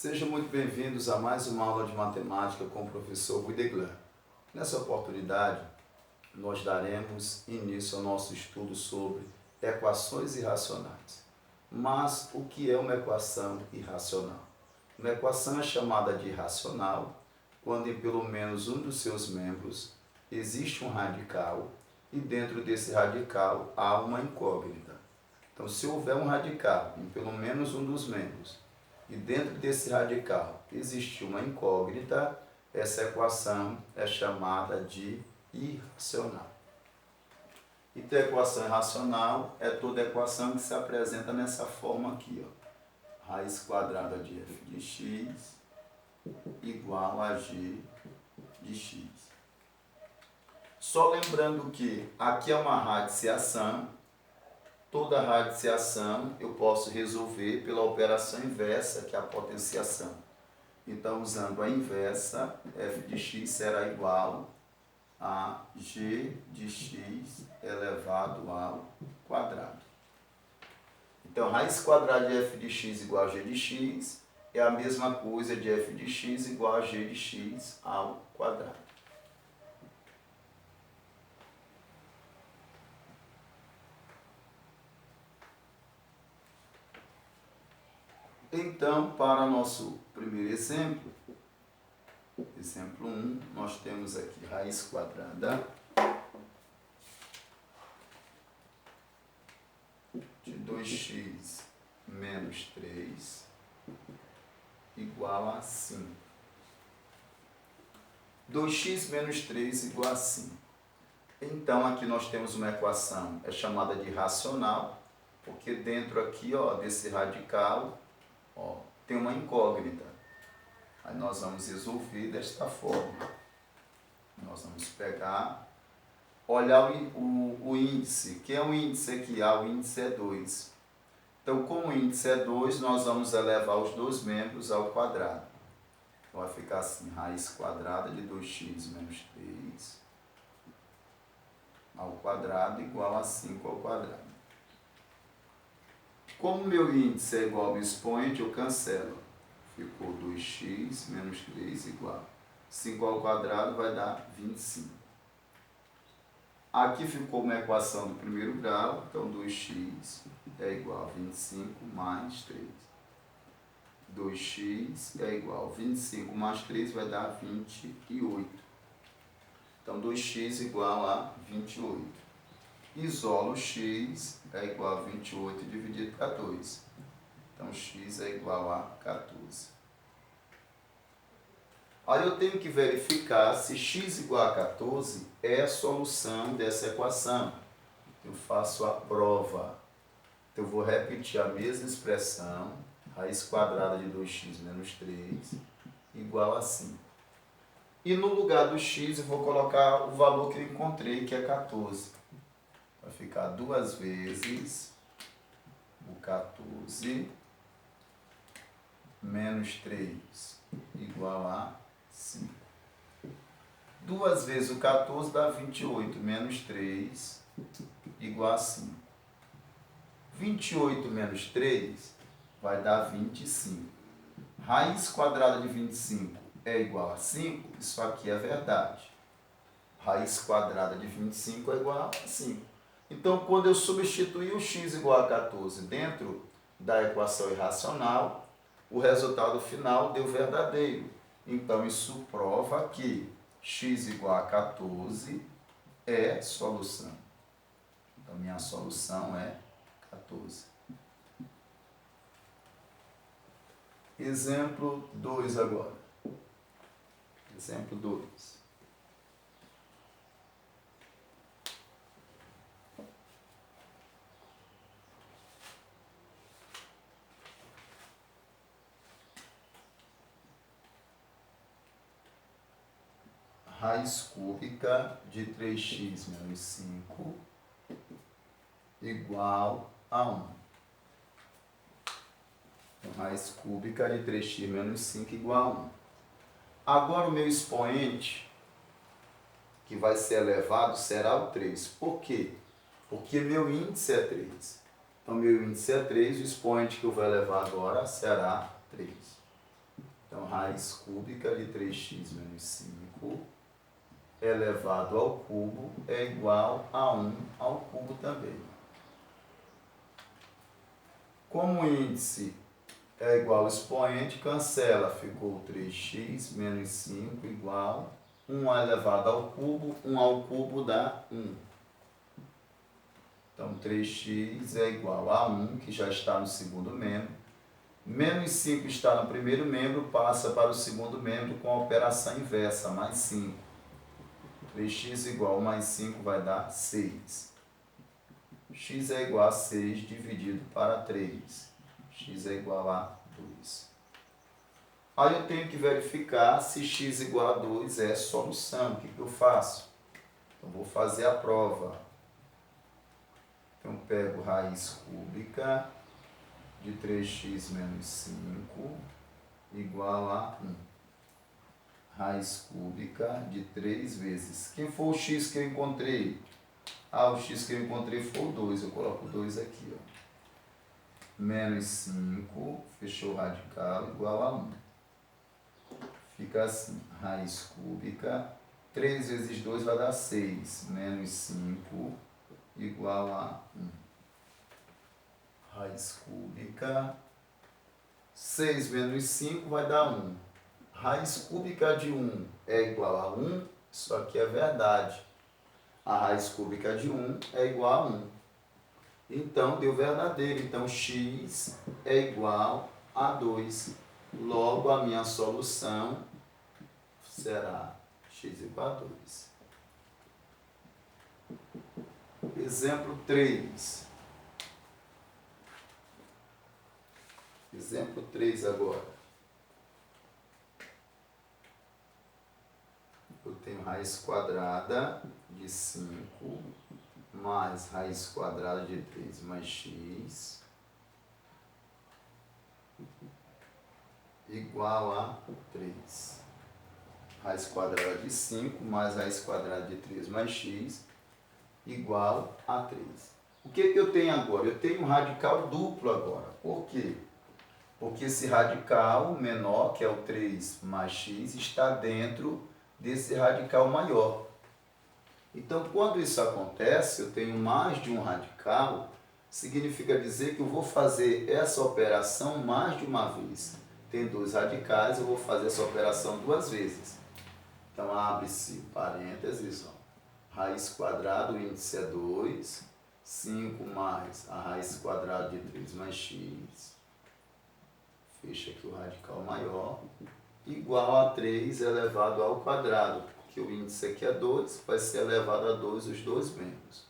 Sejam muito bem-vindos a mais uma aula de matemática com o professor Guideglan. Nessa oportunidade, nós daremos início ao nosso estudo sobre equações irracionais. Mas o que é uma equação irracional? Uma equação é chamada de irracional quando em pelo menos um dos seus membros existe um radical e dentro desse radical há uma incógnita. Então, se houver um radical em pelo menos um dos membros e dentro desse radical existe uma incógnita, essa equação é chamada de irracional. Então, a equação irracional é toda equação que se apresenta nessa forma aqui, ó. Raiz quadrada de f de x igual a g de x. Só lembrando que aqui é uma radiciação. Toda radiciação eu posso resolver pela operação inversa, que é a potenciação. Então, usando a inversa, f de x será igual a g de x elevado ao quadrado. Então, raiz quadrada de f de x igual a g de x é a mesma coisa de f de x igual a g de x ao quadrado. Então, para nosso primeiro exemplo, exemplo 1, nós temos aqui raiz quadrada de 2x menos 3 igual a 5. 2x menos 3 igual a 5. Então, aqui nós temos uma equação, é chamada de racional, porque dentro aqui, ó, desse radical, ó, tem uma incógnita. Aí nós vamos resolver desta forma. Nós vamos pegar, olhar o índice. Que é o índice aqui? O índice é 2. Então, como o índice é 2, nós vamos elevar os dois membros ao quadrado. Então, vai ficar assim, raiz quadrada de 2x menos 3 ao quadrado igual a 5 ao quadrado. Como meu índice é igual ao meu expoente, eu cancelo. Ficou 2x menos 3 igual. 5 ao quadrado vai dar 25. Aqui ficou uma equação do primeiro grau, então 2x é igual a 25 mais 3. 2x é igual a 25 mais 3 vai dar 28. Então 2x igual a 28. Isolo x é igual a 28 dividido por 14. Então, x é igual a 14. Aí eu tenho que verificar se x igual a 14 é a solução dessa equação. Eu faço a prova. Então, eu vou repetir a mesma expressão, raiz quadrada de 2x menos 3, igual a 5. E no lugar do x eu vou colocar o valor que eu encontrei, que é 14. Vai ficar 2 vezes o 14 menos 3 igual a 5. 2 vezes o 14 dá 28, menos 3 igual a 5. 28 menos 3 vai dar 25. Raiz quadrada de 25 é igual a 5, isso aqui é verdade. Raiz quadrada de 25 é igual a 5. Então, quando eu substituir o x igual a 14 dentro da equação irracional, o resultado final deu verdadeiro. Então, isso prova que x igual a 14 é solução. Então, minha solução é 14. Exemplo 2 agora. Exemplo 2. Raiz cúbica de 3x menos 5 igual a 1. Então, raiz cúbica de 3x menos 5 igual a 1. Agora o meu expoente, que vai ser elevado, será o 3. Por quê? Porque meu índice é 3. Então, meu índice é 3, o expoente que eu vou elevar agora será 3. Então, raiz cúbica de 3x menos 5 elevado ao cubo é igual a 1 ao cubo também. Como o índice é igual ao expoente, cancela, ficou 3x menos 5 igual 1 elevado ao cubo, 1 ao cubo dá 1. Então, 3x é igual a 1, que já está no segundo membro. Menos 5 está no primeiro membro, passa para o segundo membro com a operação inversa, mais 5. 3x igual a mais 5 vai dar 6. X é igual a 6 dividido para 3. X é igual a 2. Aí eu tenho que verificar se x igual a 2 é solução. O que eu faço? Então, vou fazer a prova. Então, pego raiz cúbica de 3x menos 5 igual a 1. Raiz cúbica de 3 vezes. Quem foi o x que eu encontrei? O x que eu encontrei foi o 2. Eu coloco o 2 aqui. Ó. Menos 5, fechou o radical, igual a 1. Fica assim, raiz cúbica, 3 vezes 2 vai dar 6. Menos 5 igual a 1. Raiz cúbica, 6 menos 5 vai dar 1. Raiz cúbica de 1 é igual a 1, isso aqui é verdade. A raiz cúbica de 1 é igual a 1. Então, deu verdadeiro. Então, x é igual a 2. Logo, a minha solução será x igual a 2. Exemplo 3. Exemplo 3 agora. Eu tenho raiz quadrada de 5 mais raiz quadrada de 3 mais x igual a 3. Raiz quadrada de 5 mais raiz quadrada de 3 mais x igual a 3. O que eu tenho agora? Eu tenho um radical duplo agora. Por quê? Porque esse radical menor, que é o 3 mais x, está dentro desse radical maior. Então, quando isso acontece, eu tenho mais de um radical, significa dizer que eu vou fazer essa operação mais de uma vez. Tem 2 radicais, eu vou fazer essa operação 2 vezes. Então, abre-se parênteses, ó. Raiz quadrada, o índice é 2, 5 mais a raiz quadrada de 3 mais x, fecha aqui o radical maior, igual a 3 elevado ao quadrado, porque o índice aqui é 2, vai ser elevado a 2 os dois membros.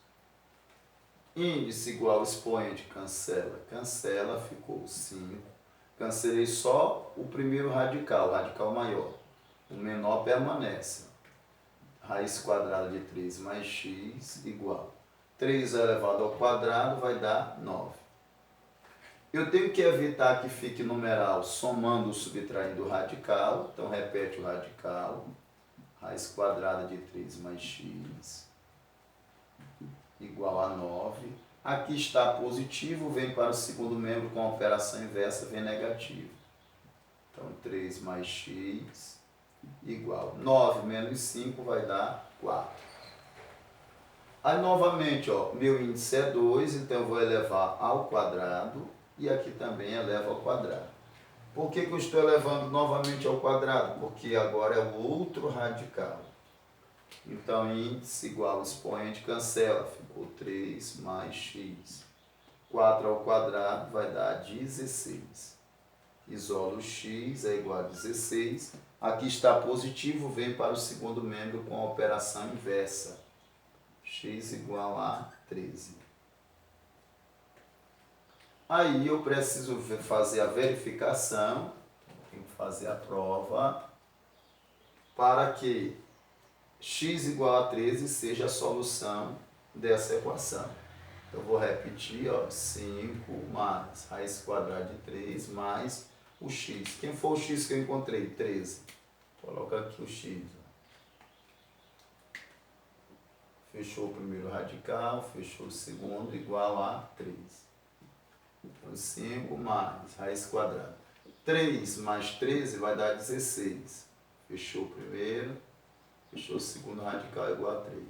Índice igual ao expoente, cancela, cancela, ficou 5. Cancelei só o primeiro radical, o radical maior. O menor permanece. Raiz quadrada de 3 mais x igual. 3 elevado ao quadrado vai dar 9. Eu tenho que evitar que fique numeral somando ou subtraindo o radical. Então, repete o radical. Raiz quadrada de 3 mais x igual a 9. Aqui está positivo, vem para o segundo membro com a operação inversa, vem negativo. Então, 3 mais x igual 9 menos 5 vai dar 4. Aí, novamente, ó, meu índice é 2, então eu vou elevar ao quadrado e aqui também eleva ao quadrado. Por que eu estou elevando novamente ao quadrado? Porque agora é o outro radical. Então, índice igual ao expoente, cancela, ficou 3 mais x. 4 ao quadrado vai dar 16. Isolo x é igual a 16. Aqui está positivo, vem para o segundo membro com a operação inversa. X igual a 13. Aí eu preciso fazer a verificação, tenho que fazer a prova, para que x igual a 13 seja a solução dessa equação. Então, eu vou repetir, ó, 5 mais raiz quadrada de 3 mais o x. Quem foi o x que eu encontrei? 13. Coloca aqui o x. Fechou o primeiro radical, fechou o segundo, igual a 3. Então, 5 mais raiz quadrada. 3 mais 13 vai dar 16. Fechou o primeiro, fechou o segundo radical igual a 3.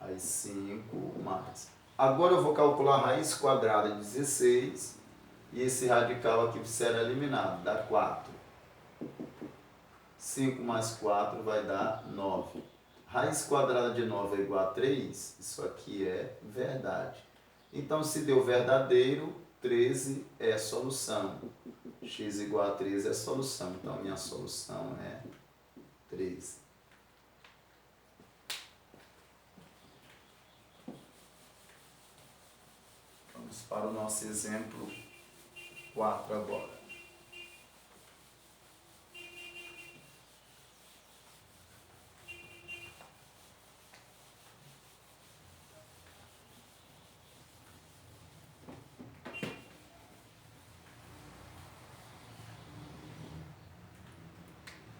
Aí 5 mais. Agora eu vou calcular a raiz quadrada de 16 e esse radical aqui será eliminado, dá 4. 5 mais 4 vai dar 9. Raiz quadrada de 9 é igual a 3, isso aqui é verdade. Então, se deu verdadeiro, 13 é solução. X igual a 13 é solução. Então, minha solução é 13. Vamos para o nosso exemplo 4 agora.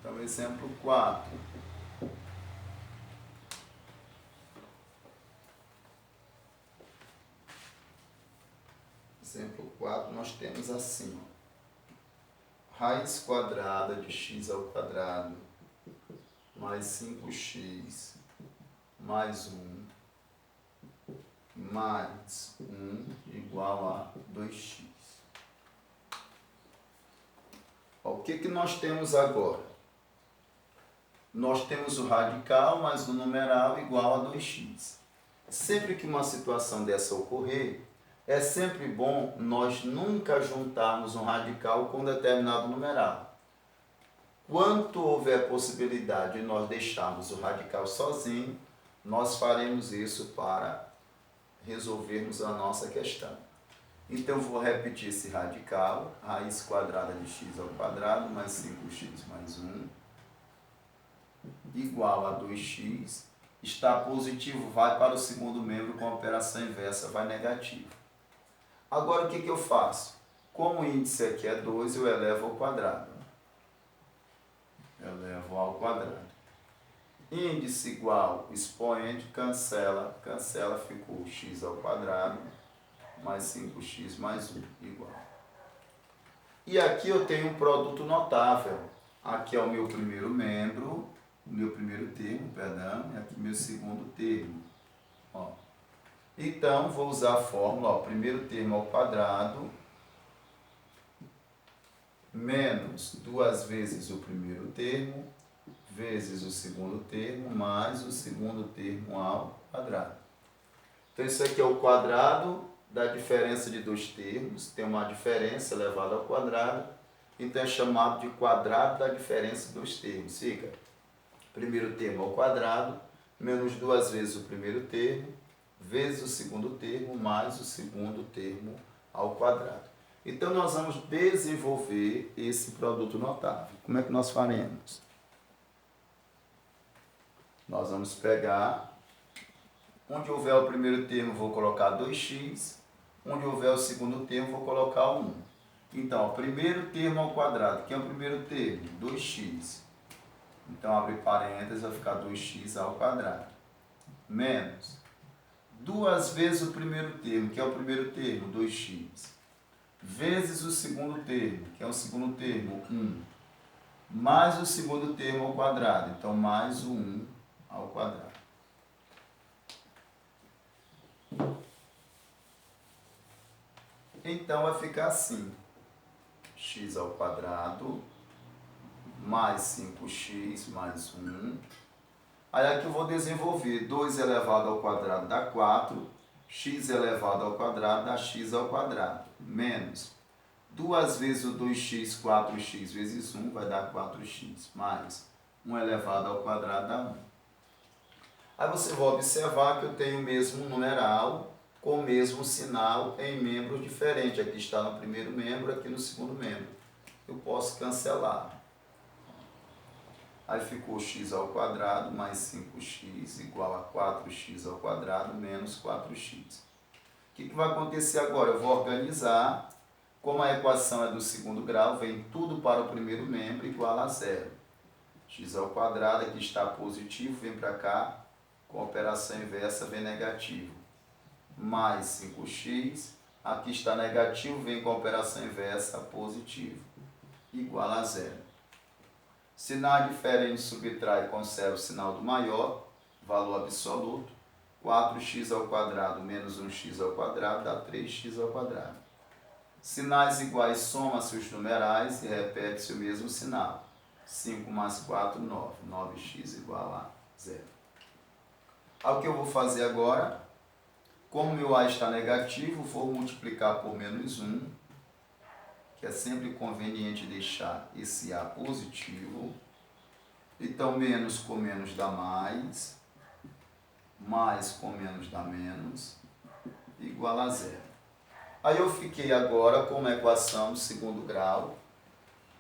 Então, exemplo 4. Exemplo 4, nós temos assim, ó, raiz quadrada de x ao quadrado mais 5x mais 1 mais 1 igual a 2x. Ó, o que nós temos agora? Nós temos o radical mais o numeral igual a 2x. Sempre que uma situação dessa ocorrer, é sempre bom nós nunca juntarmos um radical com um determinado numeral. Quando houver possibilidade de nós deixarmos o radical sozinho, nós faremos isso para resolvermos a nossa questão. Então, vou repetir esse radical, raiz quadrada de x ao quadrado mais 5x mais 1, igual a 2x. Está positivo, vai para o segundo membro com a operação inversa, vai negativo. Agora, o que eu faço? Como o índice aqui é 2, eu elevo ao quadrado. Elevo ao quadrado. Índice igual, expoente, cancela, ficou x ao quadrado, mais 5x mais 1, igual. E aqui eu tenho um produto notável. Aqui é o meu primeiro membro, o meu primeiro termo, perdão, e aqui meu segundo termo. Ó. Então, vou usar a fórmula, ó, primeiro termo ao quadrado, menos 2 vezes o primeiro termo, vezes o segundo termo, mais o segundo termo ao quadrado. Então, isso aqui é o quadrado da diferença de dois termos, tem uma diferença elevada ao quadrado, então é chamado de quadrado da diferença de dois termos. Fica primeiro termo ao quadrado, menos 2 vezes o primeiro termo, vezes o segundo termo, mais o segundo termo ao quadrado. Então, nós vamos desenvolver esse produto notável. Como é que nós faremos? Nós vamos pegar, onde houver o primeiro termo, vou colocar 2x, onde houver o segundo termo, vou colocar 1. Então, o primeiro termo ao quadrado, que é o primeiro termo? 2x. Então, abre parênteses, vai ficar 2x ao quadrado. Menos 2 vezes o primeiro termo, que é o primeiro termo, 2x. Vezes o segundo termo, que é o segundo termo, 1. Mais o segundo termo ao quadrado, então mais o 1 ao quadrado. Então vai ficar assim, x ao quadrado mais 5x mais 1. Aí aqui eu vou desenvolver 2 elevado ao quadrado dá 4, x elevado ao quadrado dá x ao quadrado, menos 2 vezes o 2x, 4x vezes 1 vai dar 4x, mais 1 elevado ao quadrado dá 1. Aí você vai observar que eu tenho o mesmo numeral com o mesmo sinal em membros diferentes. Aqui está no primeiro membro, aqui no segundo membro. Eu posso cancelar. Aí ficou x ao quadrado mais 5x igual a 4x ao quadrado menos 4x. O que vai acontecer agora? Eu vou organizar. Como a equação é do segundo grau, vem tudo para o primeiro membro igual a 0. X ao quadrado, aqui está positivo, vem para cá, com a operação inversa vem negativo. Mais 5x Aqui está negativo, vem com a operação inversa, positivo, igual a zero. Sinal diferente subtrai e conserva o sinal do maior, valor absoluto. 4x² menos 1x² dá 3x². Sinais iguais soma-se os numerais e repete-se o mesmo sinal. 5 mais 4, 9. 9x igual a 0. O que eu vou fazer agora? Como meu A está negativo, vou multiplicar por menos 1, que é sempre conveniente deixar esse A positivo. Então, menos com menos dá mais com menos dá menos, igual a 0. Aí eu fiquei agora com uma equação de segundo grau.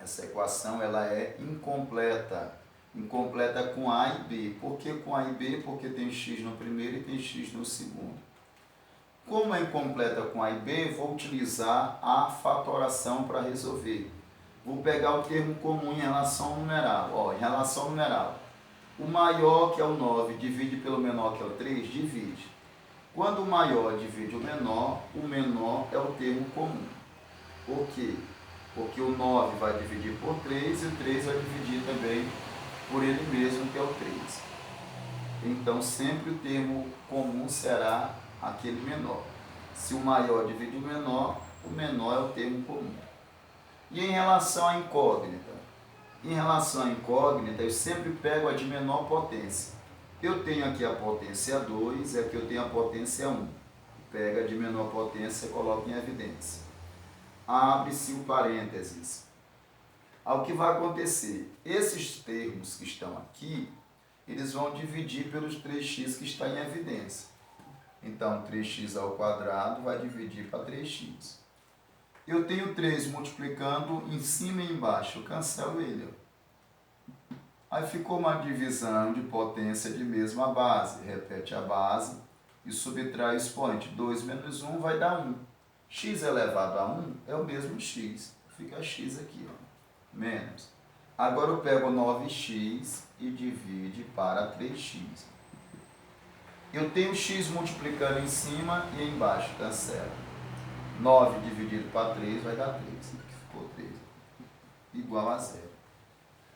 Essa equação ela é incompleta. Incompleta com A e B. Por que com A e B? Porque tem x no primeiro e tem x no segundo. Como é incompleta com A e B, vou utilizar a fatoração para resolver. Vou pegar o termo comum em relação ao numeral. Em relação ao numeral, o maior, que é o 9, divide pelo menor, que é o 3, divide. Quando o maior divide o menor é o termo comum. Por quê? Porque o 9 vai dividir por 3 e o 3 vai dividir também por ele mesmo, que é o 3. Então, sempre o termo comum será aquele menor. Se o maior divide o menor é o termo comum. E em relação à incógnita? Em relação à incógnita, eu sempre pego a de menor potência. Eu tenho aqui a potência 2 e aqui eu tenho a potência 1. Pega a de menor potência e coloca em evidência. Abre-se o parênteses. O que vai acontecer? Esses termos que estão aqui, eles vão dividir pelos 3x que está em evidência. Então, 3x² vai dividir para 3x. Eu tenho 3 multiplicando em cima e embaixo, eu cancelo ele. Aí ficou uma divisão de potência de mesma base. Repete a base e subtrai o expoente. 2 menos 1 vai dar 1. X elevado a 1 é o mesmo x. Fica x aqui, menos. Agora eu pego 9x e divide para 3x. Eu tenho x multiplicando em cima e embaixo, cancela. 9 dividido para 3 vai dar 3. Aqui ficou 3. Igual a 0.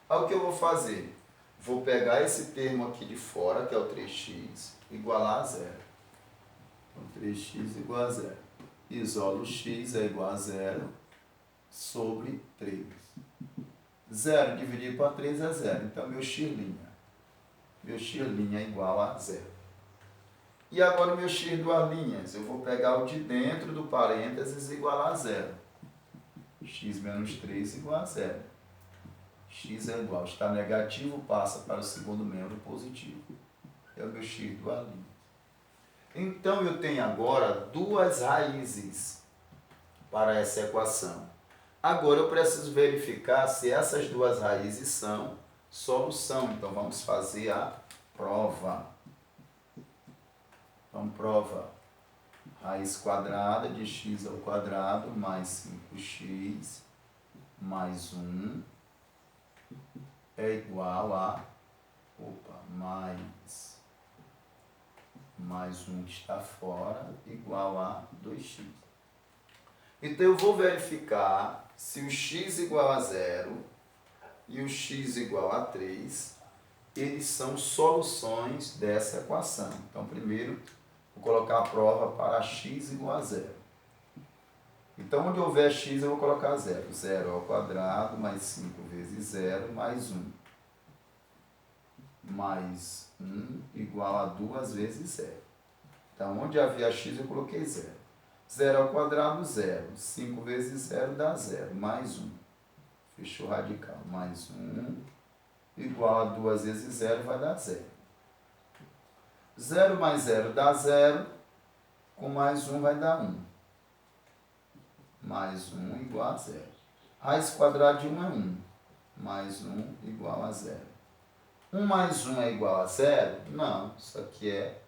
Aí o que eu vou fazer? Vou pegar esse termo aqui de fora, que é o 3x, igualar a 0. Então, 3x igual a 0. Isolo x é igual a 0 sobre 3. 0 dividido para 3 é 0. Então, meu x'. Meu x' é igual a 0. E agora o meu x duas linhas, eu vou pegar o de dentro do parênteses igual a 0. X menos 3 igual a 0. X é igual, está negativo, passa para o segundo membro positivo. É o meu x duas linhas. Então eu tenho agora duas raízes para essa equação. Agora eu preciso verificar se essas duas raízes são solução. Então vamos fazer a prova. Então, prova raiz quadrada de x² mais 5x mais 1 é igual a mais 1 que está fora, igual a 2x. Então, eu vou verificar se o x igual a 0 e o x igual a 3, eles são soluções dessa equação. Então, primeiro, vou colocar a prova para x igual a 0. Então, onde houver x, eu vou colocar 0. 0² mais 5 vezes 0 mais 1. Mais 1 igual a 2 vezes 0. Então, onde havia x, eu coloquei 0. 0², 0. 5 vezes 0 dá 0. Mais 1. Fechou o radical. Mais 1 igual a 2 vezes 0 vai dar 0. 0 mais 0 dá 0, com mais 1 vai dar 1. Mais 1 igual a 0. Raiz quadrada de 1 é 1. Mais 1 igual a 0. 1 mais 1 é igual a 0? Não, isso aqui é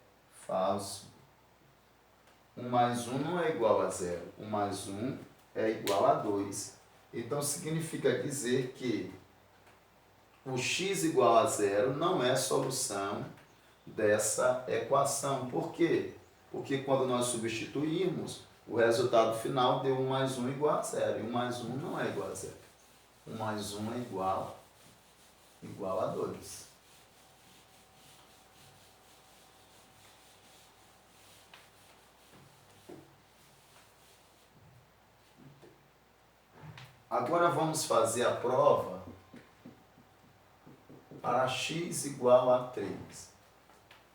falso. 1 mais 1 não é igual a 0. 1 mais 1 é igual a 2. Então, significa dizer que o x igual a 0 não é solução dessa equação. Por quê? Porque quando nós substituirmos, O resultado final deu 1 mais 1 igual a 0. E 1 mais 1 não é igual a 0. 1 mais 1 é igual a 2. Agora vamos fazer a prova para x igual a 3.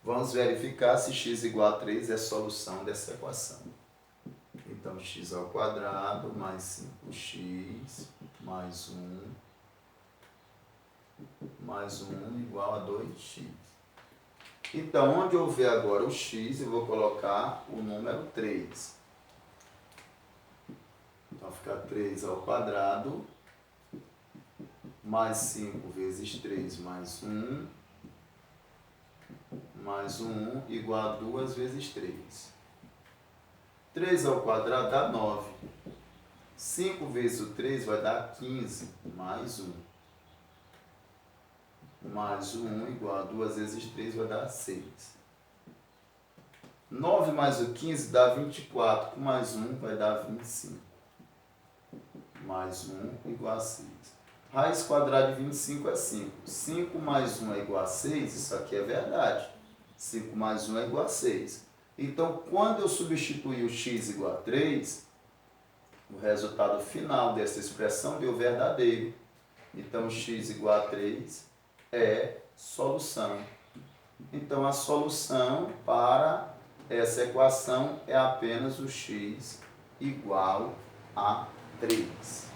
Vamos verificar se x igual a 3 é a solução dessa equação. Então, x ao quadrado mais 5x mais 1 igual a 2x. Então, onde eu ver agora o x, eu vou colocar o número 3. Então, fica 3 ao quadrado mais 5 vezes 3 mais 1 igual a 2 vezes 3. 3 ao quadrado dá 9. 5 vezes o 3 vai dar 15, mais 1. Mais 1 igual a 2 vezes 3 vai dar 6. 9 mais o 15 dá 24, com mais 1 vai dar 25. Mais 1 igual a 6. Raiz quadrada de 25 é 5. 5 mais 1 é igual a 6, isso aqui é verdade. 5 mais 1 é igual a 6. Então, quando eu substituir o x igual a 3, o resultado final dessa expressão deu verdadeiro. Então, x igual a 3 é solução. Então, a solução para essa equação é apenas o x igual a 3.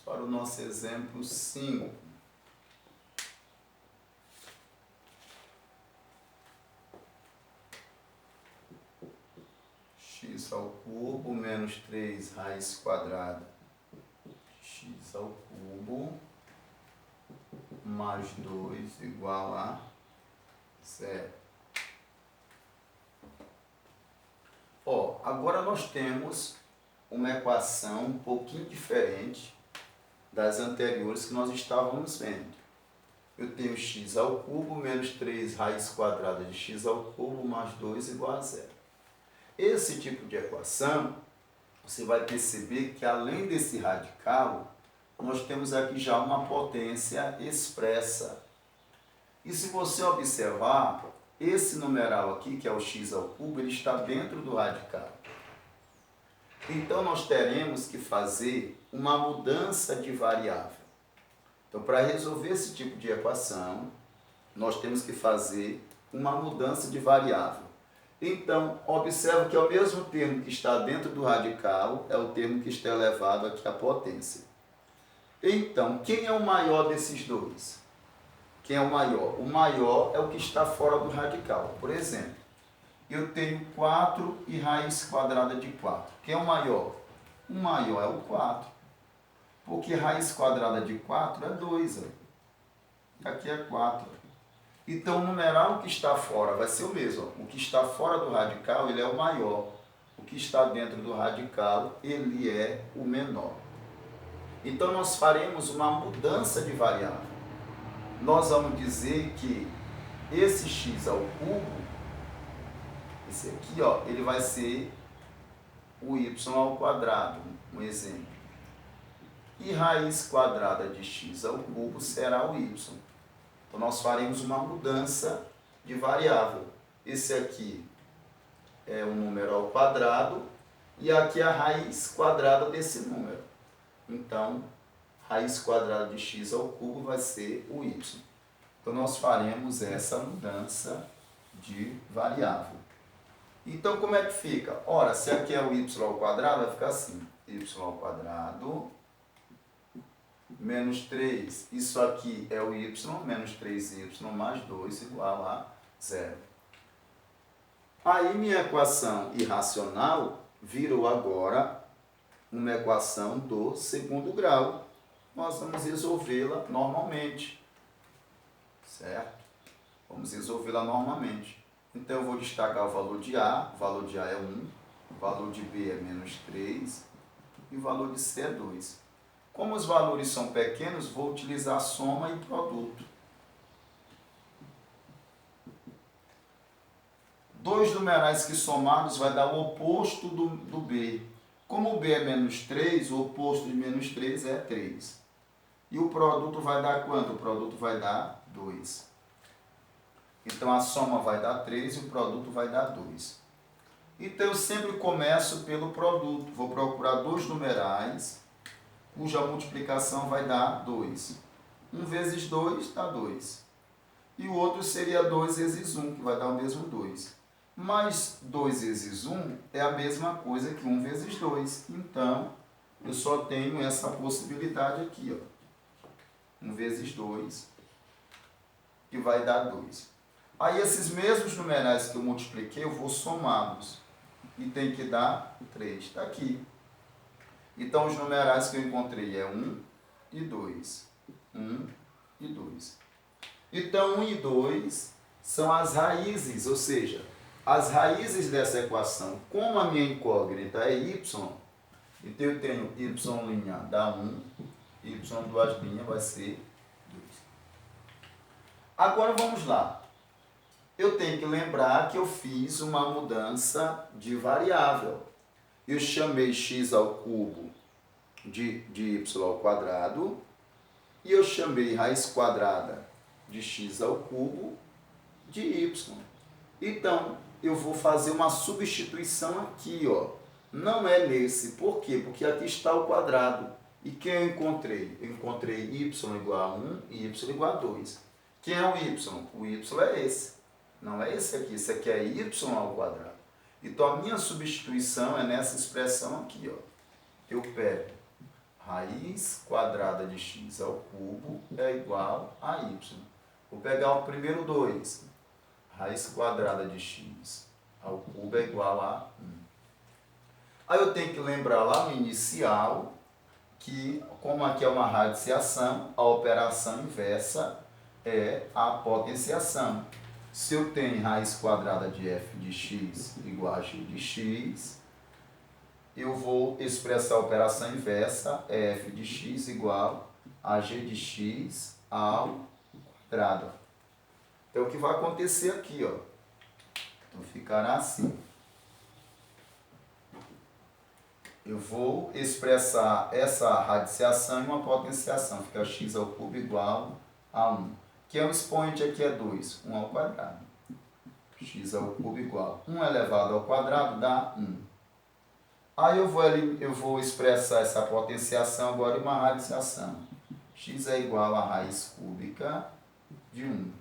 Para o nosso exemplo 5. X ao cubo menos 3 raiz quadrada x ao cubo mais 2 igual a 0. Agora nós temos uma equação um pouquinho diferente das anteriores que nós estávamos vendo. Eu tenho x ao cubo menos 3 raiz quadrada de x ao cubo mais 2 igual a 0. Esse tipo de equação, você vai perceber que além desse radical, nós temos aqui já uma potência expressa. E se você observar, esse numeral aqui, que é o x ao cubo, ele está dentro do radical. Então, nós teremos que fazer uma mudança de variável. Então, para resolver esse tipo de equação, nós temos que fazer uma mudança de variável. Então, observe que é o mesmo termo que está dentro do radical, é o termo que está elevado aqui à potência. Então, quem é o maior desses dois? Quem é o maior? O maior é o que está fora do radical. Por exemplo, eu tenho 4 e raiz quadrada de 4. Quem é o maior? O maior é o 4. Porque raiz quadrada de 4 é 2. Aqui é 4. Então, o numeral que está fora vai ser o mesmo. O que está fora do radical, ele é o maior. O que está dentro do radical, ele é o menor. Então, nós faremos uma mudança de variável. Nós vamos dizer que esse x ao cubo, esse aqui, ele vai ser o y ao quadrado, um exemplo. E raiz quadrada de x ao cubo será o y. Então, nós faremos uma mudança de variável. Esse aqui é o número ao quadrado e aqui é a raiz quadrada desse número. Então, raiz quadrada de x ao cubo vai ser o y. Então, nós faremos essa mudança de variável. Então, como é que fica? Ora, se aqui é o y ao quadrado, vai ficar assim. Y ao quadrado menos 3. Isso aqui é o y, menos 3y mais 2 igual a 0. Aí minha equação irracional virou agora uma equação do segundo grau. Nós vamos resolvê-la normalmente, certo? Vamos resolvê-la normalmente. Então eu vou destacar o valor de A é 1, o valor de B é menos 3 e o valor de C é 2. Como os valores são pequenos, vou utilizar soma e produto. Dois numerais que somados vai dar o oposto do B. Como o B é menos 3, o oposto de menos 3 é 3. E o produto vai dar quanto? O produto vai dar 2. Então a soma vai dar 3 e o produto vai dar 2. Então eu sempre começo pelo produto. Vou procurar dois numerais cuja multiplicação vai dar 2. 1 vezes 2 dá 2. E o outro seria 2 vezes 1, que vai dar o mesmo 2. Mas 2 vezes 1 é a mesma coisa que 1 vezes 2. Então, eu só tenho essa possibilidade aqui, ó. 1 vezes 2, que vai dar 2. Aí, esses mesmos numerais que eu multipliquei, eu vou somá-los. E tem que dar 3. Está aqui. Então, os numerais que eu encontrei é 1 e 2. 1 e 2. Então, 1 e 2 são as raízes, ou seja, as raízes dessa equação. Como a minha incógnita é y, então eu tenho y' dá 1, y duas linhas vai ser 2. Agora vamos lá. Eu tenho que lembrar que eu fiz uma mudança de variável. Eu chamei x ao cubo de y ao quadrado e eu chamei raiz quadrada de x ao cubo de y. Então, eu vou fazer uma substituição aqui, ó. Não é nesse. Por quê? Porque aqui está o quadrado. E quem eu encontrei? Eu encontrei y igual a 1 e y igual a 2. Quem é o y? O y é esse. Não é esse aqui. Esse aqui é y ao quadrado. Então, a minha substituição é nessa expressão aqui, ó. Eu pego raiz quadrada de x ao cubo é igual a y. Vou pegar o primeiro 2. Raiz quadrada de x ao cubo é igual a 1. Aí eu tenho que lembrar lá no inicial que, como aqui é uma radiciação, a operação inversa é a potenciação. Se eu tenho raiz quadrada de f de x igual a g de x, eu vou expressar a operação inversa, f de x igual a g de x ao quadrado. Então, o que vai acontecer aqui, ó? Então, ficará assim. Eu vou expressar essa radiciação em uma potenciação. Fica x ao cubo igual a 1. Que é o expoente aqui é 2. 1 ao quadrado. X ao cubo igual. 1 elevado ao quadrado dá 1. Aí eu vou expressar essa potenciação agora em uma radiciação. X é igual a raiz cúbica de 1.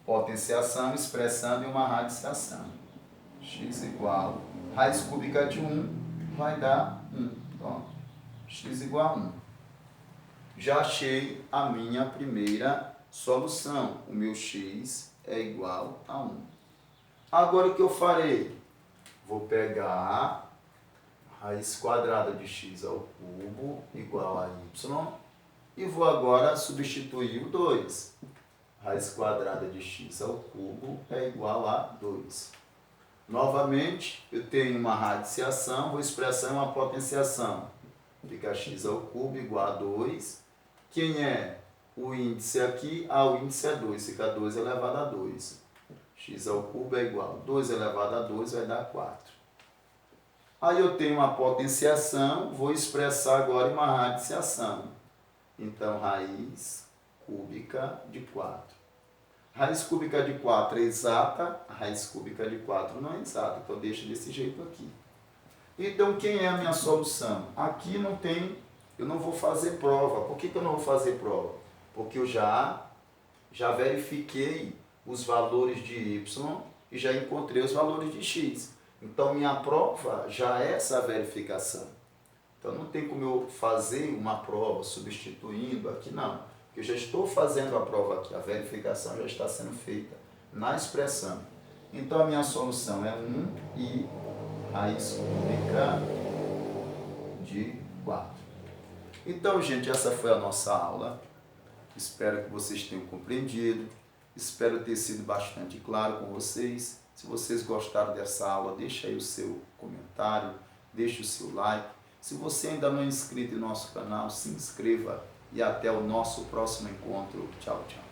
Potenciação expressando em uma radiciação. X igual a raiz cúbica de 1 vai dar 1. Pronto. X igual a 1. Já achei a minha primeira solução. O meu x é igual a 1. Agora o que eu farei? Vou pegar raiz quadrada de x ao cubo igual a y e vou agora substituir o 2. Raiz quadrada de x ao cubo é igual a 2. Novamente, eu tenho uma radiciação, vou expressar uma potenciação. Fica x ao cubo igual a 2. Quem é o índice aqui? O índice é 2, fica 2 elevado a 2. X ao cubo é igual a 2 elevado a 2 vai dar 4. Aí eu tenho uma potenciação, vou expressar agora uma radiciação. Então, raiz cúbica de 4. Raiz cúbica de 4 é exata, a raiz cúbica de 4 não é exata, então deixa desse jeito aqui. Então, quem é a minha solução? Aqui não tem, eu não vou fazer prova. Por que eu não vou fazer prova? Porque eu já verifiquei os valores de y e já encontrei os valores de x. Então, minha prova já é essa verificação. Então, não tem como eu fazer uma prova substituindo aqui, não. Porque eu já estou fazendo a prova aqui, a verificação já está sendo feita na expressão. Então a minha solução é 1 e raiz cúbica de 4. Então, gente, essa foi a nossa aula. Espero que vocês tenham compreendido. Espero ter sido bastante claro com vocês. Se vocês gostaram dessa aula, deixa aí o seu comentário, deixa o seu like. Se você ainda não é inscrito em nosso canal, se inscreva e até o nosso próximo encontro. Tchau, tchau.